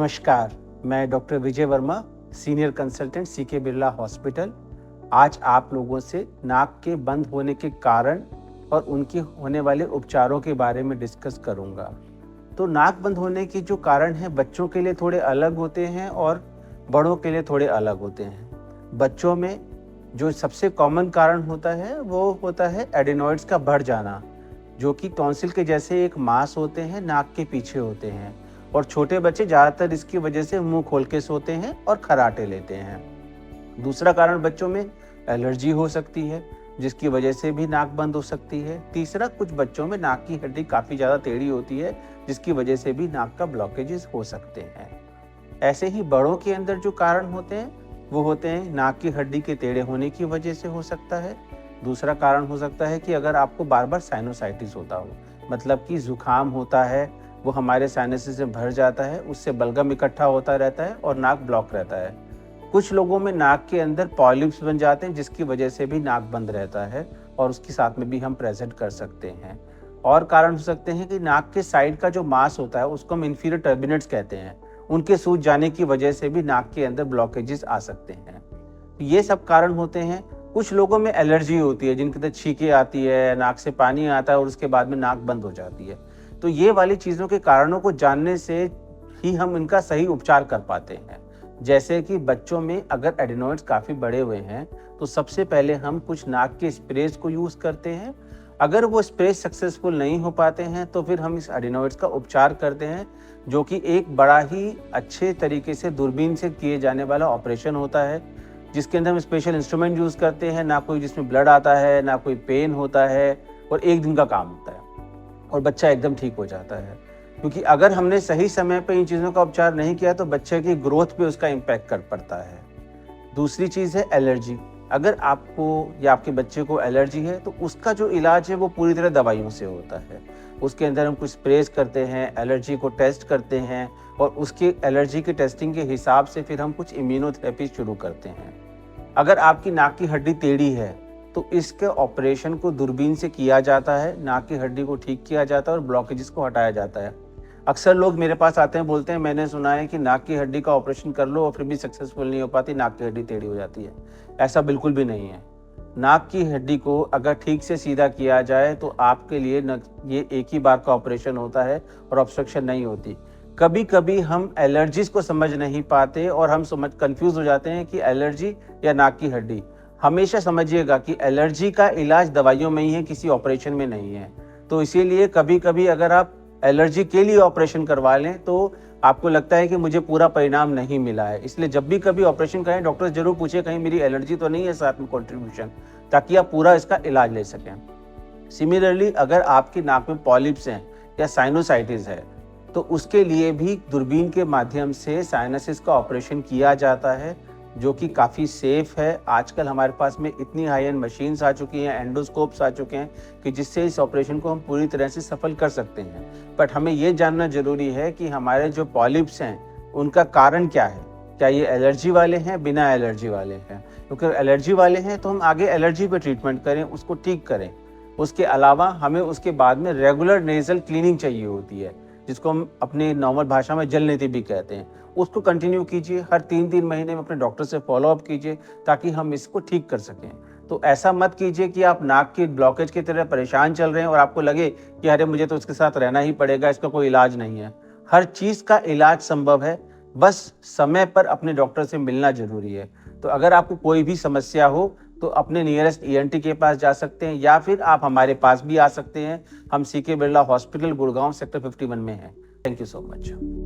नमस्कार, मैं doctor Vijay Verma, senior consultant CK Birla hospital. आज आप लोगों से नाक के बंद होने के कारण और उनके होने वाले उपचारों के बारे में डिस्कस करूंगा। तो नाक बंद होने के जो कारण हैं बच्चों के लिए थोड़े अलग होते हैं और बड़ों के लिए थोड़े अलग होते हैं। बच्चों में जो सबसे कॉमन कारण होता है वो होता है एडिनॉइड्स का बढ़ जाना, जो कि टॉन्सिल के जैसे एक मांस होते हैं, नाक के पीछे होते हैं। और छोटे बच्चे ज़्यादातर इसकी वजह से मुंह खोल के सोते हैं और खर्राटे लेते हैं। दूसरा कारण बच्चों में एलर्जी हो सकती है, जिसकी वजह से भी नाक बंद हो सकती है। तीसरा, कुछ बच्चों में नाक की हड्डी काफ़ी ज़्यादा टेढ़ी होती है, जिसकी वजह से भी नाक का ब्लॉकेजेस हो सकते हैं। ऐसे ही बड़ों के अंदर जो कारण होते हैं वो होते हैं नाक की हड्डी के टेढ़े होने की वजह से हो सकता है। दूसरा कारण हो सकता है कि अगर आपको बार बार साइनोसाइटिस होता हो, मतलब कि जुकाम होता है, वो हमारे साइनसेस में भर जाता है, उससे बलगम इकट्ठा होता रहता है और नाक ब्लॉक रहता है। कुछ लोगों में नाक के अंदर पॉलिप्स बन जाते हैं, जिसकी वजह से भी नाक बंद रहता है और उसके साथ में भी हम प्रेजेंट कर सकते हैं। और कारण हो सकते हैं कि नाक के साइड का जो मांस होता है उसको हम इंफीरियर टर्बिनेट्स कहते हैं, उनके सूज जाने की वजह से भी नाक के अंदर ब्लॉकेजेस आ सकते हैं। ये सब कारण होते हैं। कुछ लोगों में एलर्जी होती है, जिनके अंदर छींकें आती है, नाक से पानी आता है और उसके बाद में नाक बंद हो जाती है। तो ये वाली चीज़ों के कारणों को जानने से ही हम इनका सही उपचार कर पाते हैं। जैसे कि बच्चों में अगर एडिनॉइड्स काफ़ी बड़े हुए हैं तो सबसे पहले हम कुछ नाक के स्प्रेज को यूज़ करते हैं। अगर वो स्प्रे सक्सेसफुल नहीं हो पाते हैं तो फिर हम इस एडिनॉइड्स का उपचार करते हैं, जो कि एक बड़ा ही अच्छे तरीके से दूरबीन से किए जाने वाला ऑपरेशन होता है, जिसके अंदर हम स्पेशल इंस्ट्रूमेंट यूज़ करते हैं, ना कोई जिसमें ब्लड आता है, ना कोई पेन होता है, और 1 दिन का काम होता है और बच्चा एकदम ठीक हो जाता है। क्योंकि अगर हमने सही समय पे इन चीज़ों का उपचार नहीं किया तो बच्चे की ग्रोथ पे उसका इम्पैक्ट कर पड़ता है। दूसरी चीज़ है एलर्जी। अगर आपको या आपके बच्चे को एलर्जी है तो उसका जो इलाज है वो पूरी तरह दवाइयों से होता है। उसके अंदर हम कुछ स्प्रेज करते हैं, एलर्जी को टेस्ट करते हैं और उसकी एलर्जी की टेस्टिंग के हिसाब से फिर हम कुछ इम्यूनोथेरेपी शुरू करते हैं। अगर आपकी नाक की हड्डी टेढ़ी है तो इसके ऑपरेशन को दूरबीन से किया जाता है, नाक की हड्डी को ठीक किया जाता है और ब्लॉकेजेस को हटाया जाता है। अक्सर लोग मेरे पास आते हैं, बोलते हैं मैंने सुना है कि नाक की हड्डी का ऑपरेशन कर लो और फिर भी सक्सेसफुल नहीं हो पाती, नाक की हड्डी टेढ़ी हो जाती है। ऐसा बिल्कुल भी नहीं है। नाक की हड्डी को अगर ठीक से सीधा किया जाए तो आपके लिए ये एक ही बार का ऑपरेशन होता है और ऑब्स्ट्रक्शन नहीं होती। कभी कभी हम एलर्जीज को समझ नहीं पाते और हम कंफ्यूज हो जाते हैं कि एलर्जी या नाक की हड्डी। हमेशा समझिएगा कि एलर्जी का इलाज दवाइयों में ही है, किसी ऑपरेशन में नहीं है। तो इसीलिए कभी कभी अगर आप एलर्जी के लिए ऑपरेशन करवा लें तो आपको लगता है कि मुझे पूरा परिणाम नहीं मिला है। इसलिए जब भी कभी ऑपरेशन करें डॉक्टर से जरूर पूछे कहीं मेरी एलर्जी तो नहीं है साथ में कंट्रीब्यूशन, ताकि आप पूरा इसका इलाज ले सकें। सिमिलरली अगर आपकी नाक में पॉलिप्स हैं या साइनोसाइटिस है तो उसके लिए भी दूरबीन के माध्यम से साइनसिस का ऑपरेशन किया जाता है, जो कि काफ़ी सेफ है। आजकल हमारे पास में इतनी हाई एंड मशीन्स आ चुकी हैं, एंडोस्कोप्स आ चुके हैं कि जिससे इस ऑपरेशन को हम पूरी तरह से सफल कर सकते हैं। बट हमें ये जानना जरूरी है कि हमारे जो पॉलिप्स हैं उनका कारण क्या है, क्या ये एलर्जी वाले हैं, बिना एलर्जी वाले हैं। क्योंकि एलर्जी वाले हैं तो हम आगे एलर्जी पर ट्रीटमेंट करें, उसको ठीक करें। उसके अलावा हमें उसके बाद में रेगुलर नेजल क्लीनिंग चाहिए होती है, जिसको हम अपने नॉर्मल भाषा में जल नीति भी कहते हैं। उसको कंटिन्यू कीजिए, हर 3-3 महीने में अपने डॉक्टर से फॉलोअप कीजिए ताकि हम इसको ठीक कर सकें। तो ऐसा मत कीजिए कि आप नाक की ब्लॉकेज की तरह परेशान चल रहे हैं और आपको लगे कि अरे मुझे तो इसके साथ रहना ही पड़ेगा, इसका कोई इलाज नहीं है। हर चीज़ का इलाज संभव है, बस समय पर अपने डॉक्टर से मिलना जरूरी है। तो अगर आपको कोई भी समस्या हो तो अपने नियरेस्ट ईएनटी के पास जा सकते हैं या फिर आप हमारे पास भी आ सकते हैं। हम C K Birla hospital, Gurgaon, sector 51 में हैं। Thank you so much.